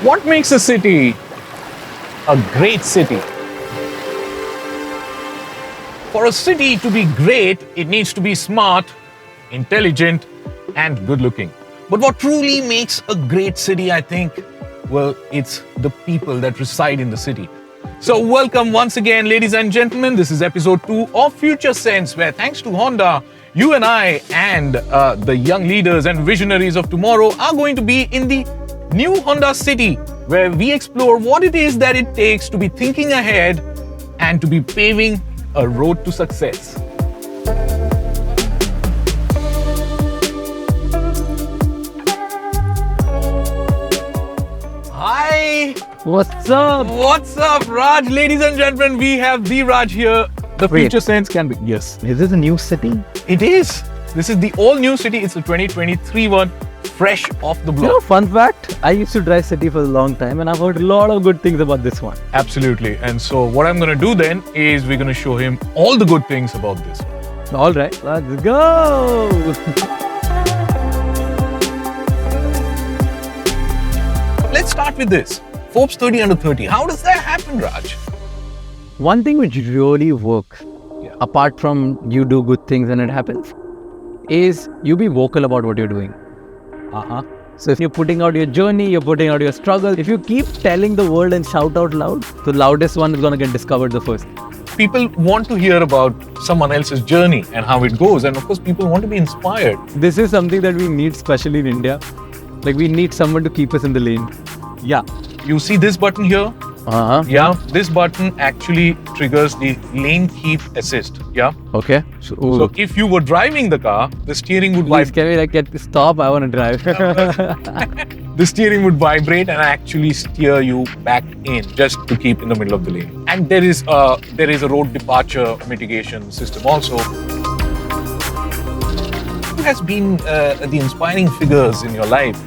What makes a city a great city? For a city to be great, it needs to be smart, intelligent, and good looking. But what truly makes a great city, I think, well, it's the people that reside in the city. So welcome once again, ladies and gentlemen. This is episode 2 of Future Sense, where thanks to Honda, you and I and the young leaders and visionaries of tomorrow are going to be in the new Honda City, where we explore what it is that it takes to be thinking ahead and to be paving a road to success. Hi! What's up? What's up, Raj? Ladies and gentlemen, we have the Raj here. The Wait. Future Sense can be... Yes. Is this a new city? It is. This is the all-new city. It's the 2023 one, fresh off the You block. know, fun fact, I used to drive city for a long time and I've heard a lot of good things about this one. Absolutely. And so what I'm going to do then is we're going to show him all the good things about this one. All right, let's go. Let's start with this. Forbes 30 under 30. How does that happen, Raj? One thing which really works, Yeah. apart from you do good things and it happens, is you be vocal about what you're doing. So if you're putting out your journey, you're putting out your struggle, if you keep telling the world and shout out loud, the loudest one is going to get discovered the first. People want to hear about someone else's journey and how it goes. And of course, people want to be inspired. This is something that we need, especially in India. Like, we need someone to keep us in the lane. Yeah. You see this button here? Yeah. This button actually triggers the lane keep assist. Yeah. Okay. So if you were driving the car, the steering would Please, vibrate. can we like stop? I want to drive. The steering would vibrate and actually steer you back in, just to keep in the middle of the lane. And there is a road departure mitigation system also. Who has been the inspiring figures in your life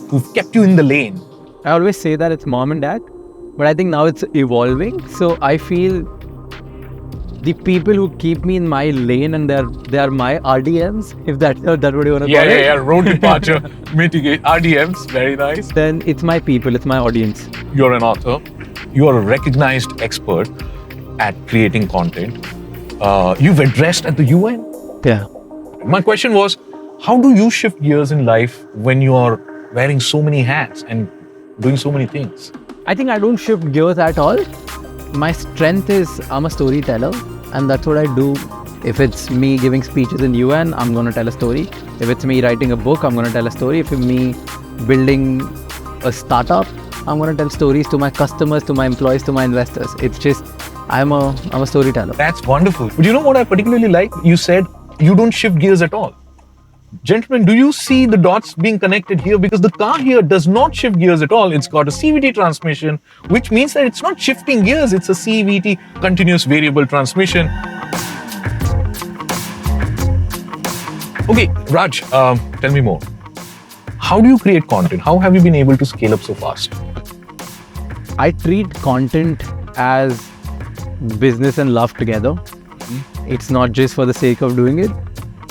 who've kept you in the lane? I always say that it's mom and dad, but I think now it's evolving. So I feel the people who keep me in my lane and they are my RDMs, if that's what you want to call it. Yeah. Road departure mitigate RDMs, very nice. Then it's my people, it's my audience. You're an author. You are a recognized expert at creating content. You've addressed at the UN. Yeah. My question was, how do you shift gears in life when you are wearing so many hats and doing so many things? I think I don't shift gears at all. My strength is I'm a storyteller, and that's what I do. If it's me giving speeches in UN, I'm going to tell a story. If it's me writing a book, I'm going to tell a story. If it's me building a startup, I'm going to tell stories to my customers, to my employees, to my investors. It's just, I'm a storyteller. That's wonderful. But you know what I particularly like? You said you don't shift gears at all. Gentlemen, do you see the dots being connected here? Because the car here does not shift gears at all. It's got a CVT transmission, which means that it's not shifting gears. It's a CVT, continuous variable transmission. Okay, Raj, tell me more. How do you create content? How have you been able to scale up so fast? I treat content as business and love together. It's not just for the sake of doing it.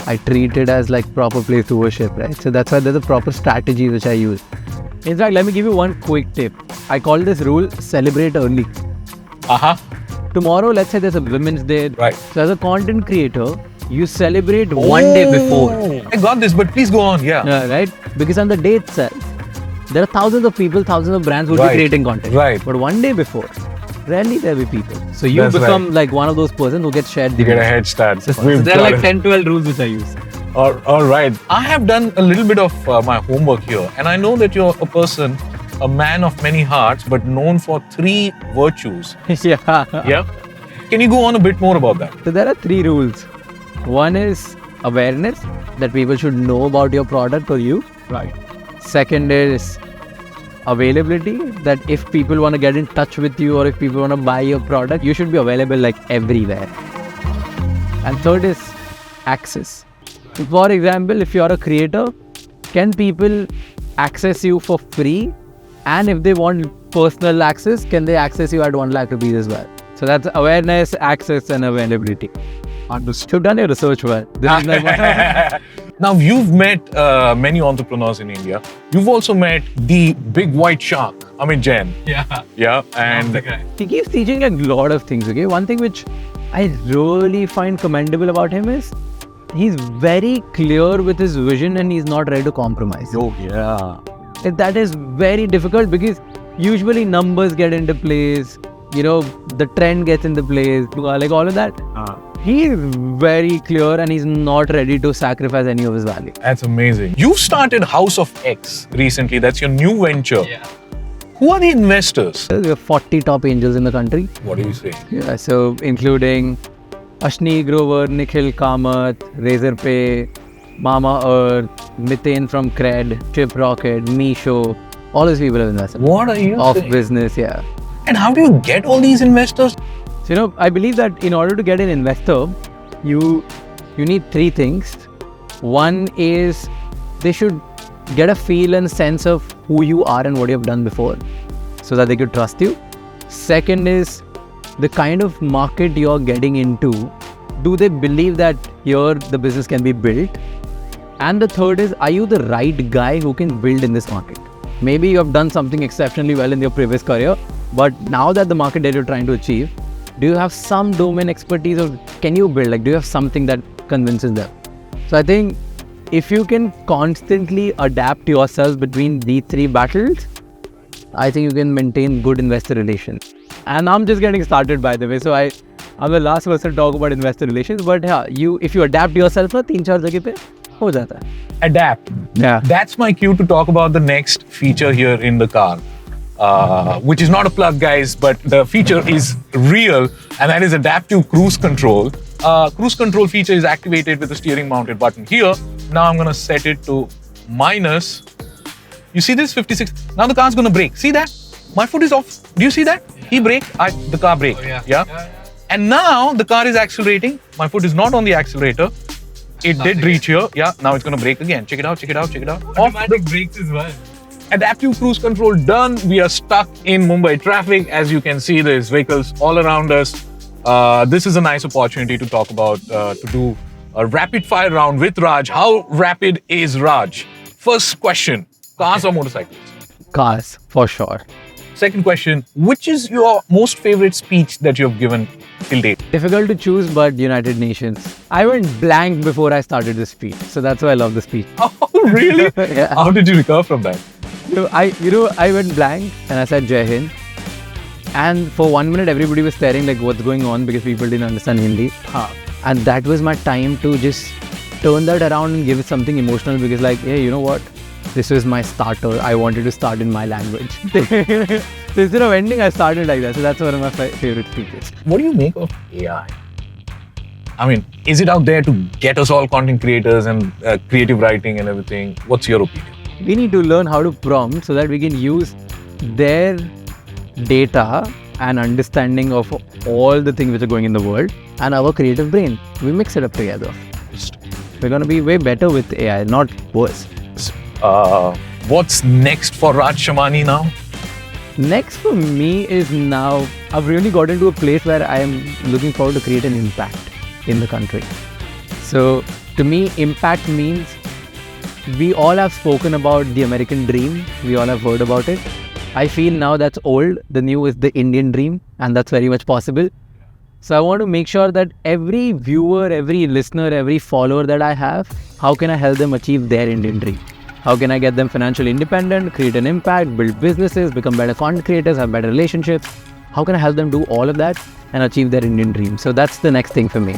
I treat it as like proper place to worship, right? So that's why there's a proper strategy which I use. In fact, let me give you one quick tip. I call this rule celebrate early. Tomorrow, let's say there's a Women's Day. Right. So as a content creator, you celebrate one day before. I got this, but please go on. Yeah, right? Because on the day itself, there are thousands of people, thousands of brands who will Right. be creating content. Right. But one day before, rarely there will be people. So you That's become right. like one of those persons who gets shared the You get a news. head start. So We've there are got like it. 10, 12 rules which I use. All right. I have done a little bit of my homework here, and I know that you're a person, a man of many hearts, but known for 3 virtues. Yeah. Yeah. Can you go on a bit more about that? So there are 3 rules. One is awareness, that people should know about your product or you. Right. Second is availability, that if people want to get in touch with you or if people want to buy your product, you should be available like everywhere. And third is access. For example, if you're a creator, can people access you for free? And if they want personal access, can they access you at 1 lakh rupees as well? So that's awareness, access and availability. Understood. You've done your research well. This is like Now, you've met many entrepreneurs in India. You've also met the big white shark, Amit Jain. Yeah. Yeah, and He keeps teaching a lot of things, okay? One thing which I really find commendable about him is he's very clear with his vision and he's not ready to compromise. Oh, yeah. That is very difficult because usually numbers get into place, the trend gets into place, like all of that. He is very clear and he's not ready to sacrifice any of his value. that's amazing. You started House of X recently. That's your new venture. Yeah. Who are the investors? We have 40 top angels in the country. What do you say? Yeah, so including Ashni Grover, Nikhil Kamath, Razorpay, Mama Earth, Mithane from Cred, Chip Rocket, Misho, all these people have invested. What are you Off saying? business, yeah. And how do you get all these investors? So, I believe that in order to get an investor, you need three things. One is they should get a feel and sense of who you are and what you have done before so that they could trust you. Second is the kind of market you're getting into. Do they believe that here the business can be built? And the third is, are you the right guy who can build in this market? Maybe you have done something exceptionally well in your previous career, but now that the market that you're trying to achieve, do you have some domain expertise or can you build? Like, do you have something that convinces them? So I think if you can constantly adapt yourself between these three battles, I think you can maintain good investor relations. And I'm just getting started, by the way. So I'm the last person to talk about investor relations. But yeah, if you adapt yourself, na 3-4 jagah pe ho jata hai. Adapt. Yeah. That's my cue to talk about the next feature here in the car, which is not a plug, guys, but the feature is real, and that is adaptive cruise control. Cruise control feature is activated with the steering mounted button here. Now I'm going to set it to minus. You see this 56? Now the car's going to brake. See that? My foot is off. Do you see that? He braked, the car braked. Oh, yeah. And now the car is accelerating. My foot is not on the accelerator. It did reach here. Yeah, now it's going to brake again. Check it out, check it out, check it out. Automatic brakes as well. Adaptive cruise control done. We are stuck in Mumbai traffic. As you can see, there's vehicles all around us. This is a nice opportunity to talk about, to do a rapid fire round with Raj. How rapid is Raj? First question, cars or motorcycles? Cars, for sure. Second question, which is your most favorite speech that you have given till date? Difficult to choose, but United Nations. I went blank before I started this speech. So that's why I love the speech. Oh, really? Yeah. How did you recover from that? I went blank and I said Jai Hind. And for 1 minute, everybody was staring like what's going on because people didn't understand Hindi. And that was my time to just turn that around and give it something emotional because like, hey, you know what? This was my starter. I wanted to start in my language. So instead of ending, I started like that. So that's one of my favorite speeches. What do you make of AI? I mean, is it out there to get us all content creators and creative writing and everything? What's your opinion? We need to learn how to prompt so that we can use their data and understanding of all the things which are going in the world and our creative brain. We mix it up together. We're going to be way better with AI, not worse. What's next for Raj Shamani now? Next for me is now, I've really got into a place where I am looking forward to create an impact in the country. So to me, impact means we all have spoken about the American dream. We all have heard about it. I feel now that's old. The new is the Indian dream, and that's very much possible. So I want to make sure that every viewer, every listener, every follower that I have, how can I help them achieve their Indian dream? How can I get them financially independent, create an impact, build businesses, become better content creators, have better relationships? How can I help them do all of that and achieve their Indian dream? So that's the next thing for me.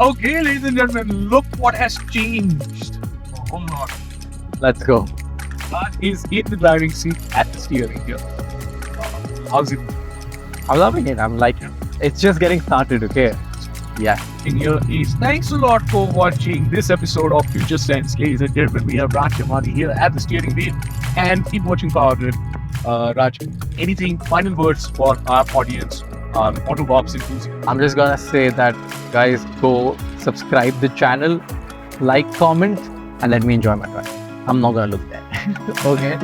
Okay, ladies and gentlemen, look what has changed. A whole lot. Let's go. Raj is in the driving seat at the steering here. How's it? I'm loving it. I'm like, it's just getting started, okay? Yeah. In your ears. Thanks a lot for watching this episode of Future Sense, ladies and gentlemen. We have Raj Shamani here at the steering wheel, and keep watching PowerDrift. Raj, anything final words for our audience, auto box enthusiasts? I'm just gonna say that, guys, go subscribe the channel, like, comment, and let me enjoy my drive. I'm not gonna look there. Okay.